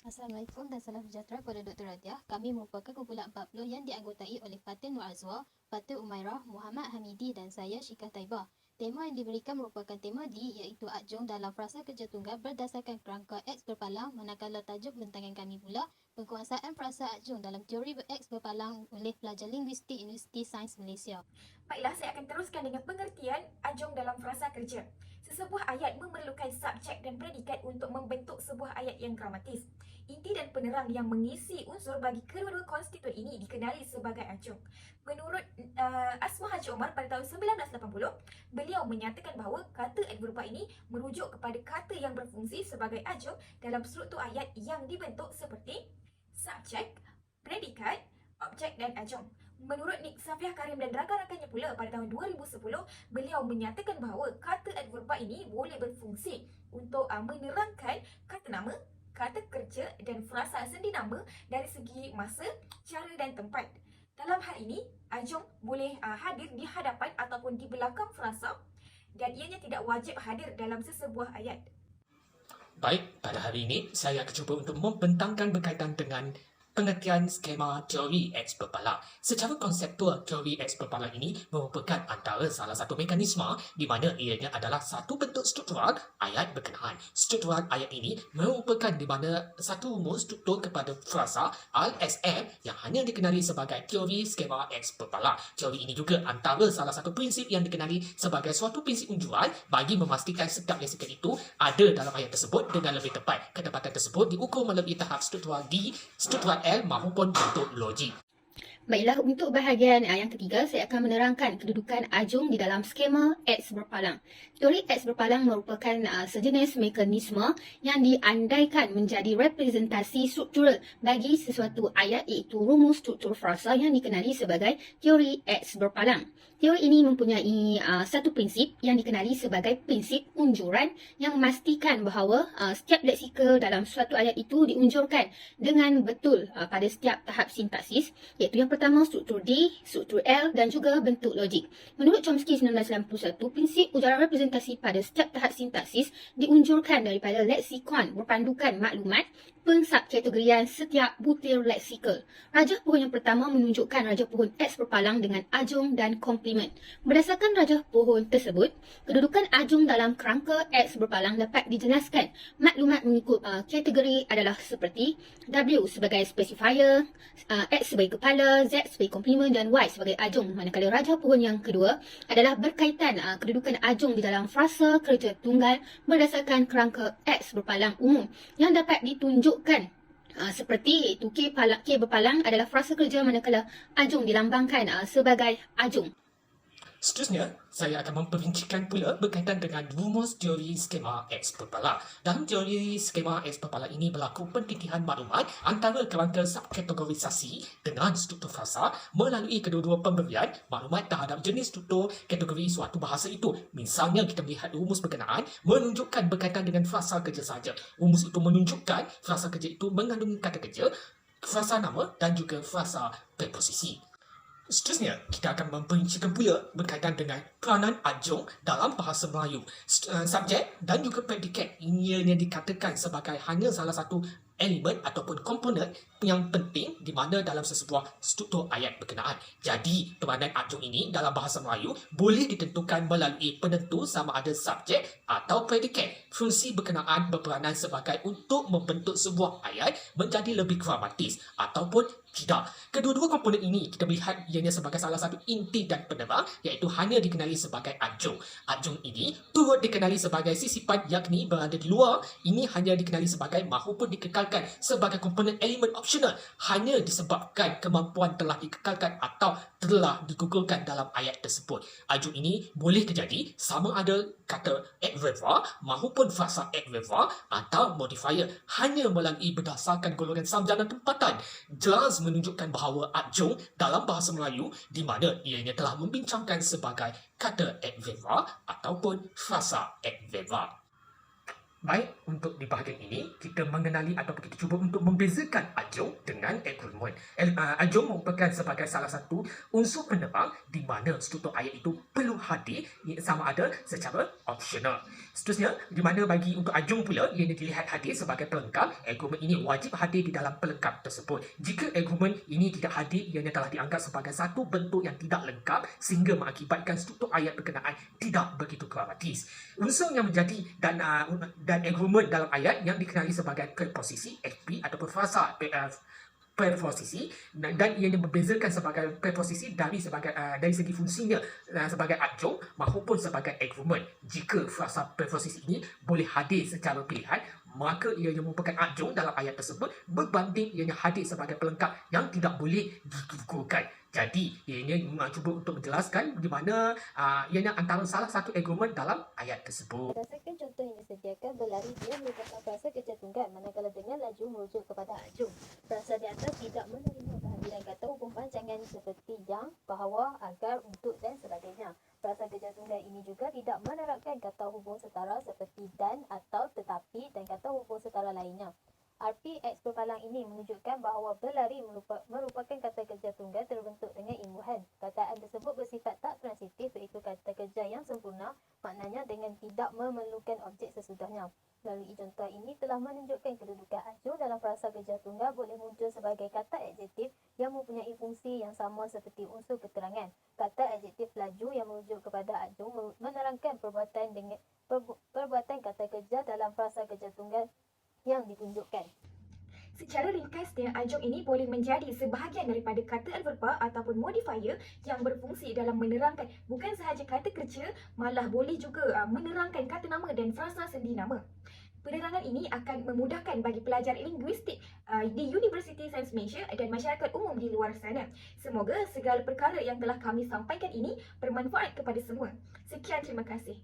Assalamualaikum dan salam sejahtera kepada Dr. Radiah. Kami merupakan kumpulan 40 yang dianggotai oleh Fatin Nur Azwar, Fatin Umairah, Muhammad Hamidi dan saya Syikah Taibah. Tema yang diberikan merupakan tema D iaitu adjung dalam frasa kerja tunggal berdasarkan kerangka X berpalang, manakala tajuk bentangan kami pula penguasaan frasa adjung dalam teori X berpalang oleh pelajar linguistik Universiti Sains Malaysia. Baiklah, saya akan teruskan dengan pengertian adjung dalam frasa kerja. Sesebuah ayat memerlukan subjek dan predikat untuk membentuk sebuah ayat yang gramatis. Inti dan penerang yang mengisi unsur bagi kedua-dua konstituen ini dikenali sebagai adjung. Menurut Asma Haji Omar pada tahun 1980, beliau menyatakan bahawa kata adverba ini merujuk kepada kata yang berfungsi sebagai adjung dalam struktur ayat yang dibentuk seperti subjek, predikat, objek dan adjung. Menurut Nik Safiah Karim dan rakan-rakannya pula pada tahun 2010, beliau menyatakan bahawa kata adverba ini boleh berfungsi untuk menerangkan kata nama, kata kerja dan frasa sendi nama dari segi masa, cara dan tempat. Dalam hal ini, adjung boleh hadir di hadapan ataupun di belakang frasa dan ianya tidak wajib hadir dalam sesebuah ayat. Baik, pada hari ini saya akan cuba untuk membentangkan berkaitan dengan pengertian skema teori X berpalang. Secara konseptual, teori X berpalang ini merupakan antara salah satu mekanisme di mana ianya adalah satu bentuk struktural ayat berkenaan. Struktural ayat ini merupakan di mana satu rumus struktur kepada frasa RSM yang hanya dikenali sebagai teori skema X berpalang. Teori ini juga antara salah satu prinsip yang dikenali sebagai suatu prinsip unjuan bagi memastikan setiap leksikan itu ada dalam ayat tersebut dengan lebih tepat. Ketepatan tersebut diukur melalui tahap struktural D, struktural L maupun bentuk logik. Baiklah, untuk bahagian yang ketiga, saya akan menerangkan kedudukan adjung di dalam skema X berpalang. Teori X berpalang merupakan sejenis mekanisme yang diandaikan menjadi representasi struktural bagi sesuatu ayat iaitu rumus struktur frasa yang dikenali sebagai teori X berpalang. Teori ini mempunyai satu prinsip yang dikenali sebagai prinsip unjuran yang memastikan bahawa setiap leksikal dalam suatu ayat itu diunjurkan dengan betul pada setiap tahap sintaksis, iaitu yang pertama struktur D, struktur L dan juga bentuk logik. Menurut Chomsky 1991, prinsip ujaran representasi pada setiap tahap sintaksis diunjurkan daripada leksikon berpandukan maklumat pensubkategorian setiap butir leksikal. Rajah pohon yang pertama menunjukkan rajah pohon X berpalang dengan adjung dan komplement. Berdasarkan rajah pohon tersebut, kedudukan adjung dalam kerangka X berpalang dapat dijelaskan. Maklumat mengikut kategori adalah seperti W sebagai specifier, X sebagai kepala, Z sebagai komplement dan Y sebagai adjung. Manakala rajah pohon yang kedua adalah berkaitan kedudukan adjung di dalam frasa kerja tunggal berdasarkan kerangka X berpalang umum yang dapat ditunjukkan seperti iaitu K berpalang adalah frasa kerja manakala adjung dilambangkan sebagai adjung. Seterusnya, saya akan memperincikan pula berkaitan dengan rumus teori skema X berpalang. Dalam teori skema X berpalang ini berlaku pentitihan maklumat antara kerangka subkategorisasi dengan struktur frasa melalui kedua-dua pemberian maklumat terhadap jenis struktur kategori suatu bahasa itu. Misalnya, kita melihat rumus berkenaan menunjukkan berkaitan dengan frasa kerja sahaja. Rumus itu menunjukkan frasa kerja itu mengandungi kata kerja, frasa nama dan juga frasa preposisi. Seterusnya, kita akan memperincikan pula berkaitan dengan peranan adjung dalam bahasa Melayu. Subjek dan juga predikat ianya dikatakan sebagai hanya salah satu elemen ataupun komponen yang penting di mana dalam sesebuah struktur ayat berkenaan. Jadi, peranan adjung ini dalam bahasa Melayu boleh ditentukan melalui penentu sama ada subjek atau predikat. Fungsi berkenaan berperanan sebagai untuk membentuk sebuah ayat menjadi lebih gramatis ataupun tidak. Kedua-dua komponen ini kita melihat ianya sebagai salah satu inti dan penerang iaitu hanya dikenali sebagai adjung. Adjung ini turut dikenali sebagai sisipan yakni berada di luar. Ini hanya dikenali sebagai maupun dikekalkan sebagai komponen elemen opsional hanya disebabkan kemampuan telah dikekalkan atau telah digugurkan dalam ayat tersebut. Adjung ini boleh terjadi sama ada kata adverba maupun frasa adverba atau modifier hanya melalui berdasarkan golongan sarjana tempatan. Jelas menunjukkan bahawa adjung dalam bahasa Melayu di mana ianya telah membincangkan sebagai kata adverba ataupun frasa adverba. Baik, untuk di bahagian ini, kita mengenali ataupun kita cuba untuk membezakan ajung dengan agreement. Ajung merupakan sebagai salah satu unsur penerang di mana struktur ayat itu perlu hadir sama ada secara opsional. Seterusnya, di mana bagi untuk ajung pula, ianya dilihat hadir sebagai pelengkap, agreement ini wajib hadir di dalam pelengkap tersebut. Jika agreement ini tidak hadir, ianya telah dianggap sebagai satu bentuk yang tidak lengkap sehingga mengakibatkan struktur ayat berkenaan tidak begitu gramatis. Unsur yang menjadi dan agreement dalam ayat yang dikenali sebagai preposisi FP ataupun frasa preposisi dan ianya membezakan sebagai preposisi dari segi fungsinya sebagai ajung maupun sebagai agreement. Jika frasa preposisi ini boleh hadir secara pilihan, maka ianya merupakan ajung dalam ayat tersebut berbanding ianya hadir sebagai pelengkap yang tidak boleh digugurkan. Jadi, ianya cuba untuk menjelaskan di mana ianya antara salah satu agreement dalam ayat tersebut. Berdasarkan contoh yang disediakan, berlari dia merupakan frasa kerja tunggal, manakala dengan laju merujuk kepada ajung. Frasa di atas tidak menerima kehadiran kata hubung panjangan seperti yang, bahawa, agar, untuk dan sebagainya. Frasa kerja tunggal ini juga tidak menerapkan kata hubung setara seperti dan, atau, tetapi dan kata hubung setara lainnya. Arti X berpalang ini menunjukkan bahawa berlari merupakan kata kerja tunggal terbentuk dengan imbuhan. Kataan tersebut bersifat tak transitif, iaitu kata kerja yang sempurna, maknanya dengan tidak memerlukan objek sesudahnya. Melalui contoh ini telah menunjukkan kedudukan ajung dalam frasa kerja tunggal boleh muncul sebagai kata adjektif yang mempunyai fungsi yang sama seperti unsur keterangan. Kata adjektif laju yang merujuk kepada ajung menerangkan perbuatan kata kerja dalam frasa kerja tunggal yang ditunjukkan. Secara ringkasnya, ajung ini boleh menjadi sebahagian daripada kata adverba ataupun modifier yang berfungsi dalam menerangkan bukan sahaja kata kerja, malah boleh juga menerangkan kata nama dan frasa sendi nama. Penerangan ini akan memudahkan bagi pelajar linguistik di University Sains Malaysia dan masyarakat umum di luar sana. Semoga segala perkara yang telah kami sampaikan ini bermanfaat kepada semua. Sekian, terima kasih.